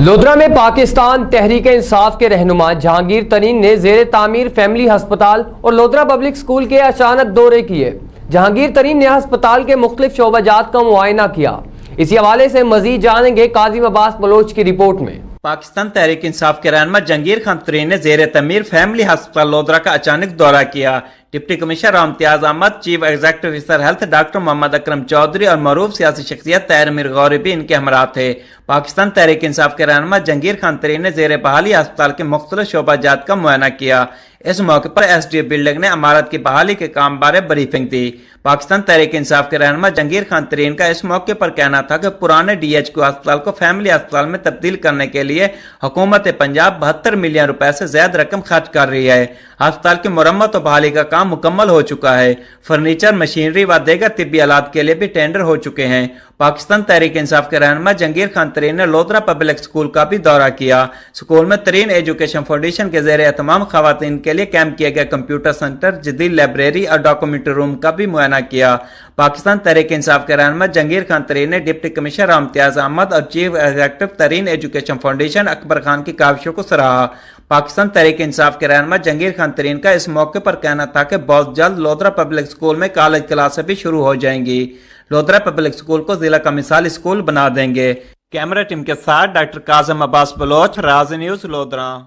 لودھرا میں پاکستان تحریک انصاف کے رہنما جہانگیر ترین نے زیر تعمیر فیملی ہسپتال اور لودھرا پبلک سکول کے اچانک دورے کیے۔ جہانگیر ترین نے ہسپتال کے مختلف شعبہ جات کا معائنہ کیا۔ اسی حوالے سے مزید جانیں گے قاضم عباس بلوچ کی رپورٹ میں۔ پاکستان تحریک انصاف کے رہنما جہانگیر خان ترین نے زیر تعمیر فیملی ہسپتال لودھرا کا اچانک دورہ کیا۔ ڈپٹی کمشنر امتیاز احمد، چیف ایگزیکٹو افسر ہیلتھ ڈاکٹر محمد اکرم چودھری اور معروف سیاسی شخصیت طاہر امیر غوری بھی ان کے ہمراہ تھے۔ پاکستان تحریک انصاف کے رہنما جہانگیر خان ترین نے زیر بحالی ہسپتال کے مختلف شعبہ جات کا معائنہ کیا۔ اس موقع پر ایس ڈی او بلڈنگ نے عمارت کی بحالی کے کام بارے بریفنگ دی۔ پاکستان تحریک انصاف کے رہنما جہانگیر خان ترین کا اس موقع پر کہنا تھا کہ پرانے ڈی ایچ کیو ہسپتال کو فیملی ہسپتال میں تبدیل کرنے کے لیے حکومت پنجاب 72 ملین روپے سے زیادہ رقم خرچ کر رہی ہے۔ ہسپتال کی مرمت و بحالی کا کام مکمل ہو چکا ہے۔ فرنیچر، مشینری و دیگر طبی آلات کے لیے بھی ٹینڈر ہو چکے ہیں۔ پاکستان تحریک انصاف کے رہنما جہانگیر خان ترین نے لودھرا پبلک سکول کا بھی دورہ کیا۔ سکول میں ترین ایجوکیشن فاؤنڈیشن کے زیر اہتمام خواتین کے لیے قائم کیا گیا کمپیوٹر سینٹر، جدید لائبریری اور ڈاکومنٹری روم کا بھی معائنہ کیا۔ پاکستان تحریک انصاف کے رہنما جہانگیر خان ترین نے ڈپٹی کمشنر امتیاز احمد اور چیف ایگزیکٹو ترین ایجوکیشن فاؤنڈیشن اکبر خان کی کاوشوں کو سراہا۔ پاکستان تحریک انصاف کے رہنما جہانگیر خان ترین کا اس موقع پر کہنا تھا کہ بہت جلد لودھرا پبلک سکول میں کالج کلاسیں بھی شروع ہو جائیں گی۔ لودھرا پبلک سکول کو ضلع کا مثالی سکول بنا دیں گے۔ کیمرہ ٹیم کے ساتھ ڈاکٹر قاضم عباس بلوچ، راز نیوز، لودھرا۔